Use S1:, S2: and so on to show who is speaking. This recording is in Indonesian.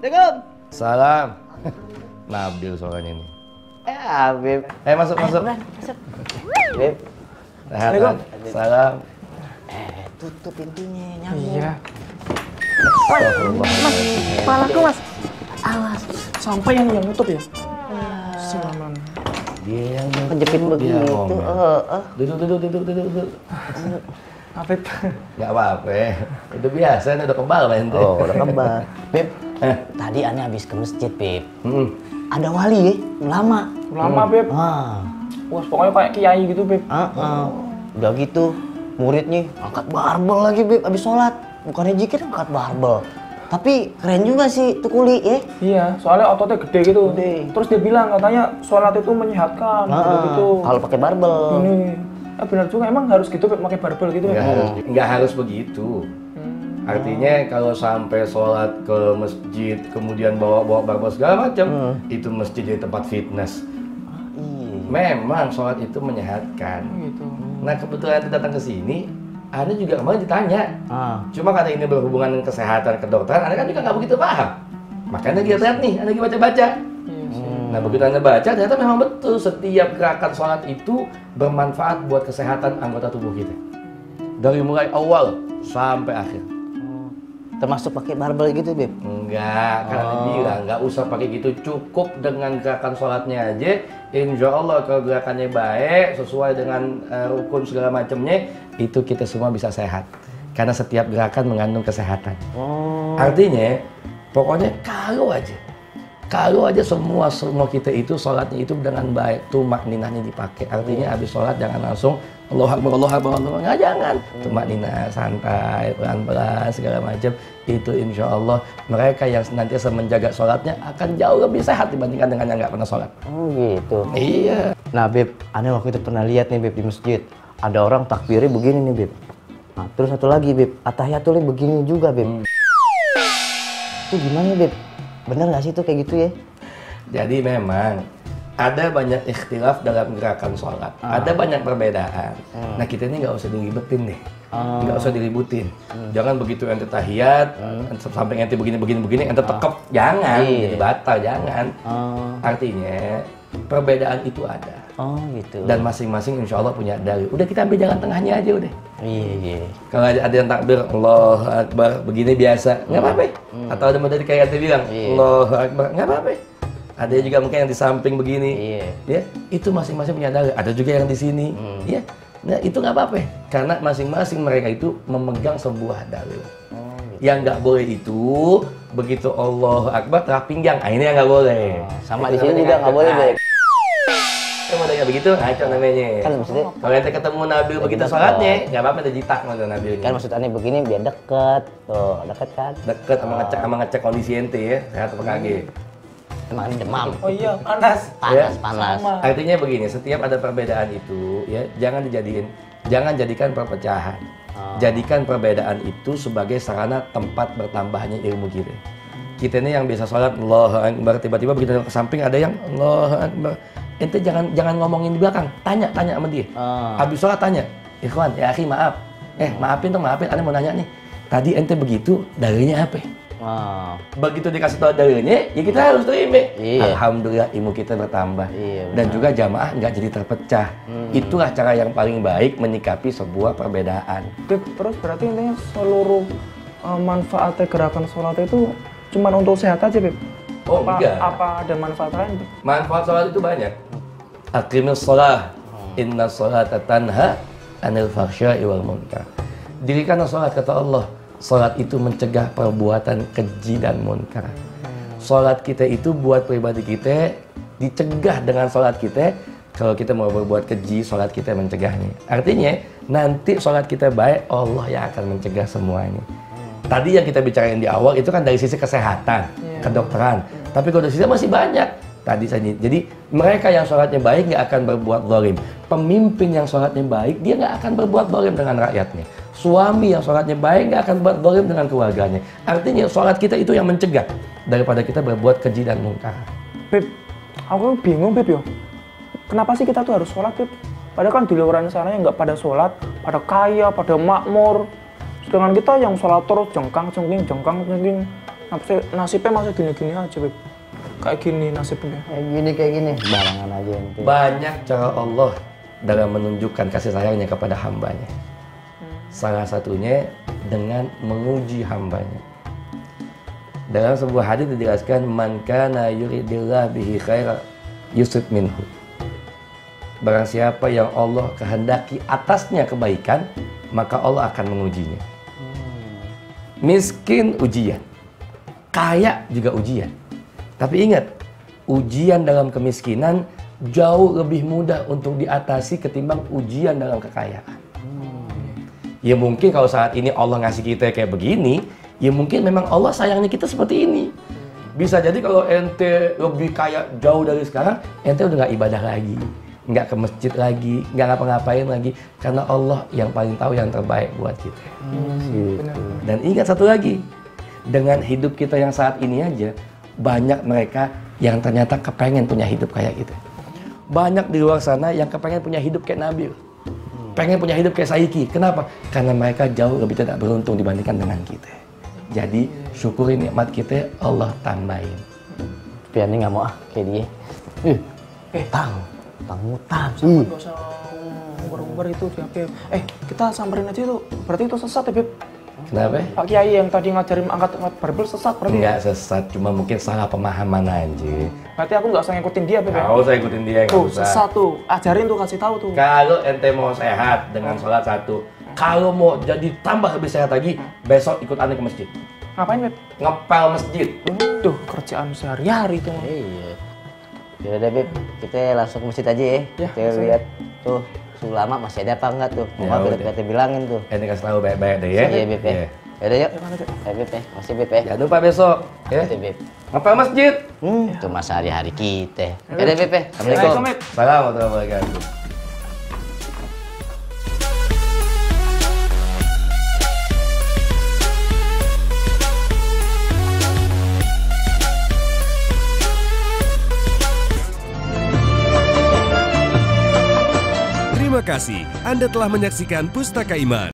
S1: Assalamualaikum.
S2: Salam. Nabil suaranya ini.
S1: Beb.
S2: Masuk.
S1: Masuk. Beb.
S2: Assalamualaikum. Salam.
S1: Tutup pintunya, nyamuk.
S3: Iya.
S2: Mas,
S3: Kepalaku mas.
S1: Awas.
S3: Sampai yang nutup ya? Silaman.
S2: Dia yang
S1: Kejepit begitu.
S2: Duduk.
S3: Afif.
S2: Gak apa-apa. Udah biasa, ini udah kebal main tuh.
S1: Oh, udah kebal. Beb, tadi aneh habis ke masjid, Beb. Ada wali ya, ulama.
S3: Lama Beb.
S1: Wah.
S3: Wah, pokoknya kayak kiai gitu Beb.
S1: Udah gitu, muridnya angkat barbel lagi, Beb, habis sholat. Bukannya zikir, angkat barbel. Tapi keren juga sih tuh kuli ya.
S3: Iya, soalnya ototnya gede gitu.
S1: Gede.
S3: Terus dia bilang katanya sholat itu menyehatkan gitu.
S1: Kalau pakai barbel.
S3: Ini, benar juga. Emang harus gitu Beb, pakai barbel gitu Beb?
S2: Nggak harus begitu. Artinya kalau sampai sholat ke masjid, kemudian bawa barbel segala macam, itu masjid jadi tempat fitness. Memang sholat itu menyehatkan.
S3: Gitu.
S2: Nah kebetulan Anda datang ke sini, Anda juga kemarin ditanya. Cuma karena ini berhubungan dengan kesehatan, kedokteran, Anda kan juga nggak begitu paham. Makanya dia lihat nih, Anda lagi baca-baca. Nah begitu Anda baca, ternyata memang betul setiap gerakan sholat itu bermanfaat buat kesehatan anggota tubuh kita. Dari mulai awal sampai akhir.
S1: Termasuk pakai barbel gitu, Beb?
S2: Enggak, karena dibilang nggak usah pakai gitu, cukup dengan gerakan sholatnya aja. Insya Allah kalau gerakannya baik, sesuai dengan rukun segala macamnya, itu kita semua bisa sehat. Karena setiap gerakan mengandung kesehatan. Artinya, pokoknya kalau aja semua kita itu sholatnya itu dengan baik, tumak ninahnya dipakai. Artinya habis sholat jangan langsung Allahu Akbar, nggak, jangan. Tumak ninah santai, pelan-pelan segala macam. Itu insya Allah mereka yang senantiasa menjaga sholatnya akan jauh lebih sehat dibandingkan dengan yang nggak pernah sholat.
S1: Oh gitu.
S2: Iya.
S1: Nah, Beb, aneh waktu itu pernah lihat nih, Beb, di masjid. Ada orang takbirnya begini nih, Beb. Nah, terus satu lagi, Beb, atahiyatulnya begini juga, Beb. Itu gimana, Beb? Bener nggak sih itu kayak gitu ya?
S2: Jadi memang ada banyak ikhtilaf dalam gerakan sholat. Ada banyak perbedaan. Nah kita ini nggak usah diribetin deh. Nggak usah diributin. Jangan begitu ente tahiyat, sampai ente begini, ente tekep. Jangan, jadi batal, jangan. Artinya perbedaan itu ada.
S1: Oh gitu.
S2: Dan masing-masing insya Allah punya dalil. Udah kita ambil jalan tengahnya aja udah.
S1: Iya.
S2: Kalau ada yang takbir Allahu Akbar begini biasa, nggak apa-apa. Atau ada model kayak ente bilang Allahu Akbar, nggak apa-apa. Ada juga mungkin yang di samping begini, ya itu masing-masing punya dalil. Ada juga yang di sini, ya. Nah itu nggak apa-apa, karena masing-masing mereka itu memegang sebuah dalil. Yang nggak boleh itu begitu Allahu Akbar terap pinggang, ini yang nggak boleh.
S1: Sama di sini juga nggak boleh, Beb.
S2: Kalau modalnya begitu, ngaco namanya.
S1: Kan maksudnya
S2: kalau ente ketemu Nabil begitu sholatnya, nggak apa-apa ada jitak modal Nabilnya.
S1: kan maksud aneh begini biar deket, tuh deket kan?
S2: Deket sama ngecek kondisi ente ya, sehat apa kagak.
S1: Emang demam.
S3: Oh iya, panas.
S1: Panas.
S2: Artinya begini, setiap ada perbedaan itu ya jangan jadikan perpecahan. Jadikan perbedaan itu sebagai sarana tempat bertambahnya ilmu kita. Kita ini yang biasa sholat Allahu Akbar, tiba-tiba begitu ke samping ada yang Allahu Akbar. Ente jangan ngomongin di belakang, tanya sama dia. Habis sholat tanya, Ikhwan, ya akhi maaf. Maafin, aneh mau nanya nih. Tadi ente begitu, dalilnya apa? Begitu dikasih tahu dalilnya, ya kita harus terima. Alhamdulillah ilmu kita bertambah. Dan juga jamaah nggak jadi terpecah. Itulah cara yang paling baik menyikapi sebuah perbedaan.
S3: Beb, terus berarti intinya seluruh manfaatnya gerakan sholat itu cuma untuk sehat aja, Beb?
S2: Oh enggak.
S3: Apa ada manfaat lain?
S2: Manfaat sholat itu banyak. Aqimis sholah, inna sholata tanha anil fahsya'i wal munkar. Dirikanlah sholat, kata Allah. Sholat itu mencegah perbuatan keji dan munkar. Sholat kita itu buat pribadi kita, dicegah dengan sholat kita. Kalau kita mau berbuat keji, sholat kita mencegahnya. Artinya, nanti sholat kita baik, Allah yang akan mencegah semuanya. Tadi yang kita bicarain di awal itu kan dari sisi kesehatan, kedokteran. Tapi kalau dari sisi masih banyak. Tadi saja. Jadi mereka yang sholatnya baik nggak akan berbuat zalim. Pemimpin yang sholatnya baik dia nggak akan berbuat zalim dengan rakyatnya. Suami yang sholatnya baik nggak akan berbuat zalim dengan keluarganya. Artinya sholat kita itu yang mencegah daripada kita berbuat keji dan munkar.
S3: Beb, aku bingung Beb yo. Kenapa sih kita tuh harus sholat, Beb? Padahal kan di luar sana yang nggak pada sholat, pada kaya, pada makmur. Sedangkan kita yang sholat terus jengkang-jengking. Nasibnya masih gini-gini aja, Beb. Kayak gini nasibnya.
S1: Kayak gini. Barangan aja ente.
S2: Banyak cara Allah dalam menunjukkan kasih sayangnya kepada hambanya. Salah satunya dengan menguji hambanya. Dalam sebuah hadis dijelaskan, man kana yuridillah bihi khaira yusib minhu. Barang siapa yang Allah kehendaki atasnya kebaikan, maka Allah akan mengujinya. Miskin ujian, kaya juga ujian. Tapi ingat, ujian dalam kemiskinan jauh lebih mudah untuk diatasi ketimbang ujian dalam kekayaan. Ya mungkin kalau saat ini Allah ngasih kita kayak begini, ya mungkin memang Allah sayangnya kita seperti ini. Bisa jadi kalau ente lebih kaya jauh dari sekarang, ente udah nggak ibadah lagi, nggak ke masjid lagi, nggak ngapa-ngapain lagi, karena Allah yang paling tahu yang terbaik buat kita. Dan ingat satu lagi, dengan hidup kita yang saat ini aja, banyak mereka yang ternyata kepengen punya hidup kayak gitu. Banyak di luar sana yang kepengen punya hidup kayak Nabil. Pengen punya hidup kayak Saiki. Kenapa? Karena mereka jauh lebih tidak beruntung dibandingkan dengan kita. Jadi syukuri nikmat kita, Allah tambahin.
S1: Tapi Ani nggak mau kayak dia. Utang sih.
S3: Gak usah umbar-umbar itu siapa? Kita samperin aja itu. Berarti itu sesat ya, Beb?
S2: Kenapa?
S3: Pak Kiai yang tadi ngajarin angkat barbel sesat berarti?
S2: Enggak sesat, cuma mungkin salah pemahaman aja.
S3: Berarti aku nggak usah ngikutin dia, Beb?
S2: Nggak usah ikutin dia, nggak
S3: Tuh,
S2: usah.
S3: sesat tuh. Ajarin tuh, kasih tahu tuh.
S2: Kalau ente mau sehat dengan sholat satu, kalau mau jadi tambah lebih sehat lagi, besok ikut Ane ke masjid.
S3: Ngapain, Beb?
S2: Ngepel masjid.
S3: Tuh, kerjaan sehari-hari tuh.
S1: Iya. Ya udah Beb, kita langsung ke masjid aja ya.
S3: Ya,
S1: Kita lihat tuh ulama masih ada apa enggak tuh?
S2: Ya,
S1: Mau
S2: udah.
S1: kita bilangin tuh.
S2: Ente kasih tahu baik-baik deh ya.
S1: Iya Beb ya.
S2: Iya.
S1: Yaudah yuk.
S3: Ya, mana, Beb?
S1: Ayo Beb ya. Masih Beb ya.
S2: Jangan lupa besok, ya.
S1: Itu Beb.
S2: Ngepel masjid.
S1: Cuma sehari-hari kita. Yaudah Beb ya. Assalamualaikum.
S3: Assalamualaikum, Beb.
S2: Salam warahmatullahi wabarakatuh.
S4: Terima kasih Anda telah menyaksikan Pustaka Iman.